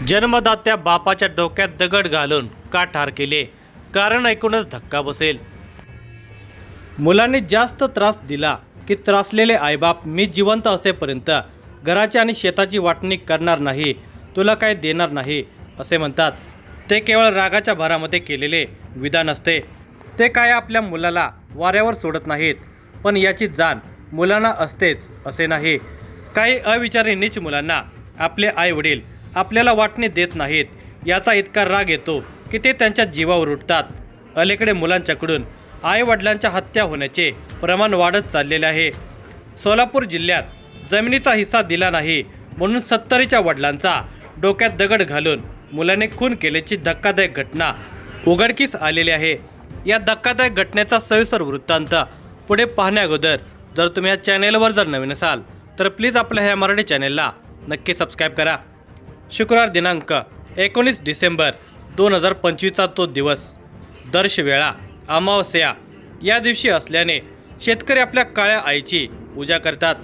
जन्मदात्या बापाच्या डोक्यात दगड घालून का ठार केले? कारण ऐकूनच धक्का बसेल। मुलांनी जास्त त्रास दिला की त्रासलेले आईबाप मी जिवंत असेपर्यंत घराची आणि शेताची वाटणी करणार नाही, तुला काय देणार नाही असे म्हणतात। ते केवळ रागाच्या भरामध्ये केलेले विधान असते। ते काय आपल्या मुलाला वाऱ्यावर सोडत नाहीत, पण याची जाण मुलांना असतेच असे नाही। काही अविचारी नीच मुलांना आपले आई वडील आपल्याला वाटणी देत नाहीत याचा इतका राग येतो की ते त्यांच्या जीवावर उठतात। अलीकडे मुलांच्याकडून आई वडिलांच्या हत्या होण्याचे प्रमाण वाढत चाललेले आहे। सोलापूर जिल्ह्यात जमिनीचा हिस्सा दिला नाही म्हणून 70च्या वडिलांचा डोक्यात दगड घालून मुलाने खून केल्याची धक्कादायक घटना उघडकीस आलेली आहे। या धक्कादायक घटनेचा सविस्तर वृत्तांत पुढे पाहण्याअगोदर जर तुम्ही या चॅनेलवर जर नवीन असाल तर प्लीज आपल्या ह्या मराठी चॅनेलला नक्की सबस्क्राईब करा। शुक्रवार दिनांक 19 डिसेंबर 2025चा तो दिवस, दर्शवेळा अमावस्या या दिवशी असल्याने शेतकरी आपल्या काळ्या आईची पूजा करतात।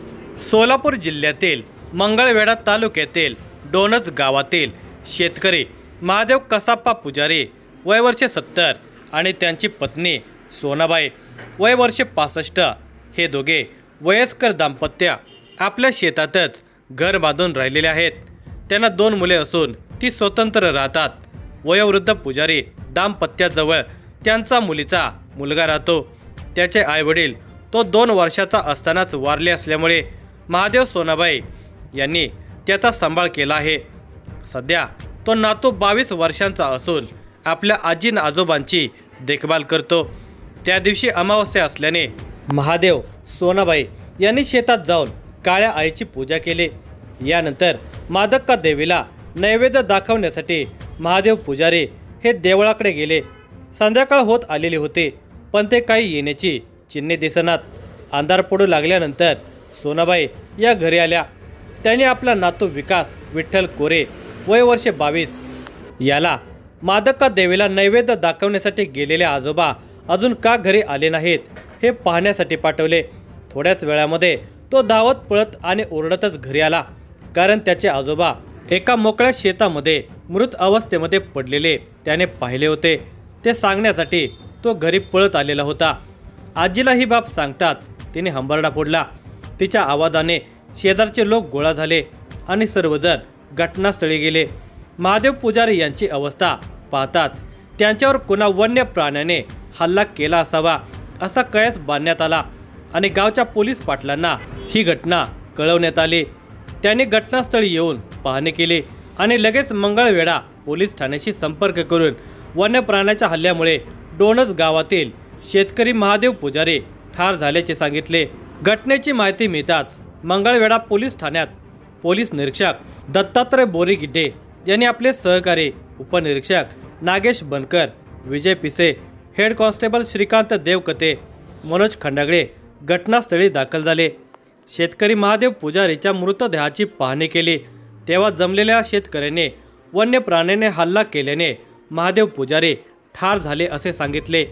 सोलापूर जिल्ह्यातील मंगळवेढा तालुक्यातील डोणज गावातील शेतकरी महादेव कसाप्पा पुजारी वय वर्षे 70 आणि त्यांची पत्नी सोनाबाई वय वर्षे 65 हे दोघे वयस्कर दाम्पत्य आपल्या शेतातच घर बांधून राहिलेले आहेत। त्यांना 2 मुले असून ती स्वतंत्र राहतात। वयोवृद्ध पुजारी दाम्पत्याजवळ त्यांचा मुलीचा मुलगा राहतो। त्याचे आईवडील तो 2 वर्षाचा असतानाच वारले असल्यामुळे महादेव सोनाबाई यांनी त्याचा सांभाळ केला आहे। सध्या तो नातू 22 वर्षांचा असून आपल्या आजी आजोबांची देखभाल करतो। त्या दिवशी अमावस्या असल्याने महादेव सोनाबाई यांनी शेतात जाऊन काळ्या आईची पूजा केली। यानंतर मादक्का देवीला नैवेद्य दाखवण्यासाठी महादेव पुजारी हे देवळाकडे गेले। संध्याकाळ होत आलेली होती, पण ते काही येण्याची चिन्हे दिसनात। अंधार पडू लागल्यानंतर सोनाबाई या घरी आल्या। त्यांनी आपला नातू विकास विठ्ठल कोरे वय वर्षे 22 याला मादक्का देवीला नैवेद्य दाखवण्यासाठी गेलेले आजोबा अजून का घरी आले नाहीत हे पाहण्यासाठी पाठवले। थोड्याच वेळामध्ये तो धावत पळत आणि ओरडतच घरी आला, कारण त्याचे आजोबा एका मोकळ्या शेतामध्ये मृत अवस्थेमध्ये पडलेले त्याने पाहिले होते। ते सांगण्यासाठी तो घरी पळत आलेला होता। आजीला ही बाब सांगताच तिने हंबरडा फोडला। तिच्या आवाजाने शेजारचे लोक गोळा झाले आणि सर्वजण घटनास्थळी गेले। महादेव पुजारी यांची अवस्था पाहताच त्यांच्यावर कुणा वन्य प्राण्याने हल्ला केला असावा असा कयास बांधण्यात आला आणि गावच्या पोलीस पाटलांना ही घटना कळवण्यात आली। त्यांनी घटनास्थळी येऊन पाहणी केली आणि लगेच मंगळवेढा पोलीस ठाण्याशी संपर्क करून वन्य प्राण्याच्या हल्ल्यामुळे डोणज गावातील शेतकरी महादेव पुजारी ठार झाल्याचे सांगितले। घटनेची माहिती मिळताच मंगळवेढा पोलीस ठाण्यात पोलीस निरीक्षक दत्तात्रय बोरीगिड्डे यांनी आपले सहकारी उपनिरीक्षक नागेश बनकर, विजय पिसे, हेड कॉन्स्टेबल श्रीकांत देवकते, मनोज खंडागळे घटनास्थळी दाखल झाले। शेतकरी महादेव पुजारीच्या मृतदेहाची पाहणी केली तेव्हा जमलेल्या शेतकऱ्याने वन्य प्राण्याने हल्ला केल्याने महादेव पुजारी ठार झाले असे सांगितले।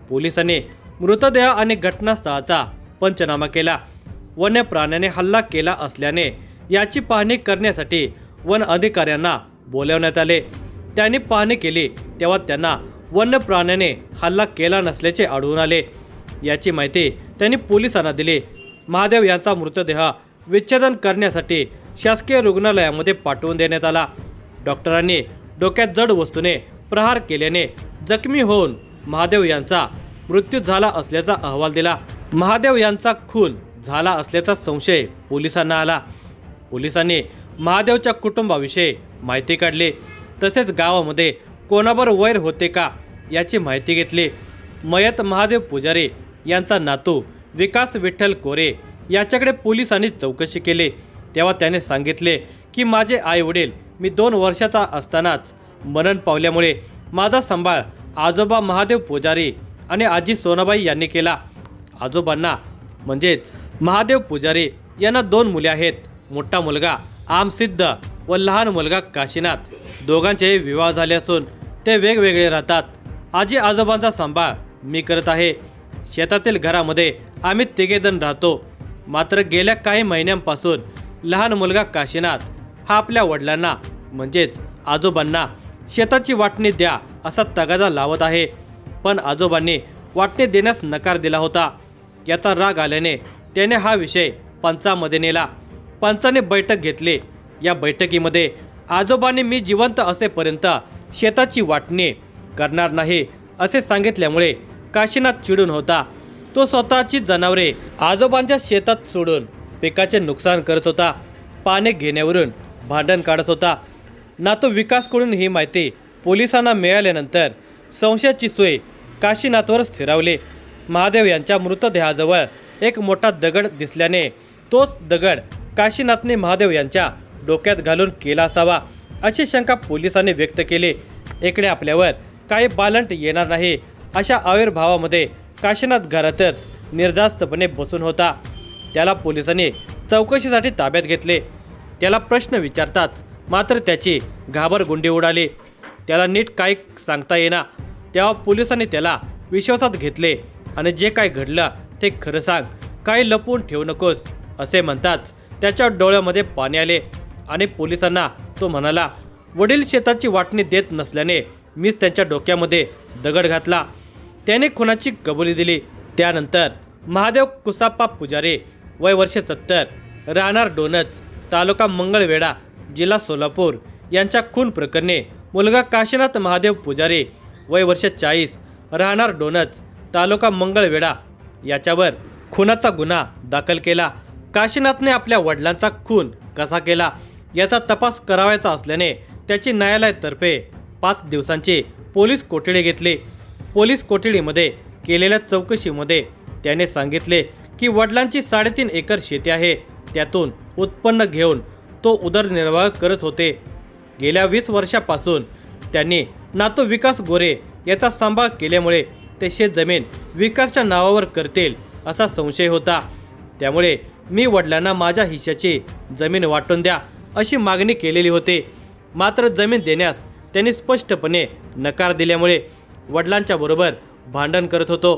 पोलिसांनी मृतदेह आणि घटनास्थळाचा पंचनामा केला। वन्य प्राण्याने हल्ला केला असल्याने याची पाहणी करण्यासाठी वन अधिकाऱ्यांना बोलावण्यात आले। त्यांनी पाहणी केली तेव्हा त्यांना वन्य प्राण्याने हल्ला केला नसल्याचे आढळून आले। याची माहिती त्यांनी पोलिसांना दिली। महादेव यांचा मृतदेह विच्छेदन करण्यासाठी शासकीय रुग्णालयामध्ये पाठवून देण्यात आला। डॉक्टरांनी डोक्यात जड वस्तूने प्रहार केल्याने जखमी होऊन महादेव यांचा मृत्यू झाला असल्याचा अहवाल दिला। महादेव यांचा खून झाला असल्याचा संशय पोलिसांना आला। पोलिसांनी महादेवच्या कुटुंबाविषयी माहिती काढली, तसेच गावामध्ये कोणावर वैर होते का याची माहिती घेतली। मयत महादेव पुजारी यांचा नातू विकास विठ्ठल कोरे याच्याकडे पोलिसांनी चौकशी केली तेव्हा त्याने सांगितले की माझे आई वडील मी 2 वर्षाचा असतानाच मरण पावल्यामुळे माझा सांभाळ आजोबा महादेव पुजारी आणि आजी सोनाबाई यांनी केला। आजोबांना म्हणजेच महादेव पुजारी यांना 2 मुले आहेत। मोठा मुलगा आमसिद्ध व लहान मुलगा काशीनाथ। दोघांचे विवाह झाले असून ते वेगवेगळे राहतात। आजी आजोबांचा सांभाळ मी करत आहे। शेतातील घरामध्ये आम्ही 3 जण राहतो। मात्र गेल्या काही महिन्यांपासून लहान मुलगा काशीनाथ हा आपल्या वडिलांना म्हणजेच आजोबांना शेताची वाटणी द्या असा तगादा लावत आहे, पण आजोबांनी वाटणी देण्यास नकार दिला होता। याचा राग आल्याने त्याने हा विषय पंचामध्ये नेला। पंचाने बैठक घेतली। या बैठकीमध्ये आजोबांनी मी जिवंत असेपर्यंत शेताची वाटणी करणार नाही असे सांगितल्यामुळे काशीनाथ चिडून होता। तो स्वतःची जनावरे आजोबांच्या शेतात सोडून पिकाचे नुकसान करत होता। पाने घेण्यावरून भांडण काढत होता। नातू विकासकडून ही माहिती पोलिसांना मिळाल्यानंतर संशयाची सोय काशीनाथवर स्थिरावली। महादेव यांच्या मृतदेहाजवळ एक मोठा दगड दिसल्याने तोच दगड काशीनाथने महादेव यांच्या डोक्यात घालून केला असावा अशी शंका पोलिसांनी व्यक्त केली। इकडे आपल्यावर काही बालंट येणार नाही अशा आविर्भावामध्ये काशीनाथ घरातच निर्धास्तपणे बसून होता। त्याला पोलिसांनी चौकशीसाठी ताब्यात घेतले। त्याला प्रश्न विचारताच मात्र त्याची घाबरगुंडी उडाली। त्याला नीट काही सांगता येईना। तेव्हा पोलिसांनी त्याला विश्वासात घेतले आणि जे काय घडलं ते खरं सांग, काही लपवून ठेवू नकोस असे म्हणताच त्याच्या डोळ्यामध्ये पाणी आले आणि पोलिसांना तो म्हणाला, वडील शेताची वाटणी देत नसल्याने मीच त्यांच्या डोक्यामध्ये दगड घातला। त्याने खुनाची कबुली दिली। त्यानंतर महादेव कुसाप्पा पुजारी वय वर्ष 70 राहणार डोनच तालुका मंगळवेढा जिल्हा सोलापूर यांच्या खून प्रकरणी मुलगा काशीनाथ महादेव पुजारी वय वर्ष 40 राहणार डोनच तालुका मंगळवेढा याच्यावर खुनाचा गुन्हा दाखल केला। काशीनाथने आपल्या वडिलांचा खून कसा केला याचा तपास करावायचा असल्याने त्याची न्यायालयातर्फे 5 दिवसांची पोलीस कोठडी घेतली। पोलीस कोठडीमध्ये केलेल्या चौकशीमध्ये त्याने सांगितले की वडिलांची 3.5 एकर शेती आहे, त्यातून उत्पन्न घेऊन तो उदरनिर्वाह करत होते। गेल्या 20 वर्षापासून त्यांनी नातू विकास गोरे याचा सांभाळ केल्यामुळे ते शेत जमीन विकासच्या नावावर करतील असा संशय होता। त्यामुळे मी वडिलांना माझ्या हिश्श्याची जमीन वाटून द्या अशी मागणी केलेली होती। मात्र जमीन देण्यास त्यांनी स्पष्टपणे नकार दिल्यामुळे वडिलांच्या बरोबर भांडण करत होतो।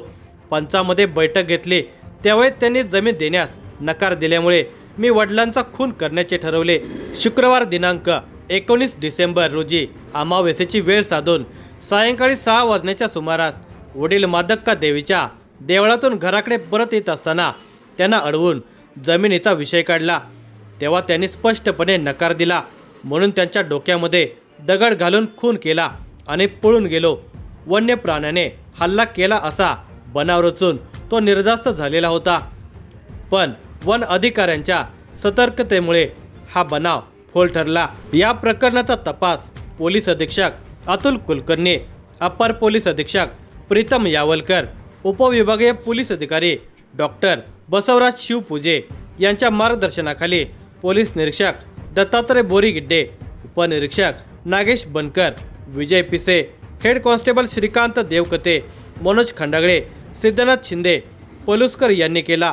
पंचामध्ये बैठक घेतली त्यावेळी त्यांनी जमीन देण्यास नकार दिल्यामुळे मी वडिलांचा खून करण्याचे ठरवले। शुक्रवार दिनांक 19 डिसेंबर रोजी अमावस्येची वेळ साधून सायंकाळी 6 वाजण्याच्या सुमारास वडील मादक्का देवीच्या देवळातून घराकडे परत येत असताना त्यांना अडवून जमिनीचा विषय काढला। तेव्हा त्यांनी स्पष्टपणे नकार दिला, म्हणून त्यांच्या डोक्यामध्ये दगड घालून खून केला आणि पळून गेलो। वन्य प्राण्याने हल्ला केला असा बनाव रचून तो निर्धास्त झालेला होता, पण वन अधिकाऱ्यांच्या सतर्कतेमुळे हा बनाव फोल ठरला। या प्रकरणाचा तपास पोलीस अधीक्षक अतुल कुलकर्णी, अपर पोलीस अधीक्षक प्रीतम यावलकर, उपविभागीय पोलीस अधिकारी डॉक्टर बसवराज शिवपूजे यांच्या मार्गदर्शनाखाली पोलीस निरीक्षक दत्तात्रय बोरीगिड्डे, उपनिरीक्षक नागेश बनकर, विजय पिसे, हेड कॉन्स्टेबल श्रीकांत देवकते, मनोज खंडागळे, सिद्धनाथ शिंदे, पलुस्कर यांनी केला।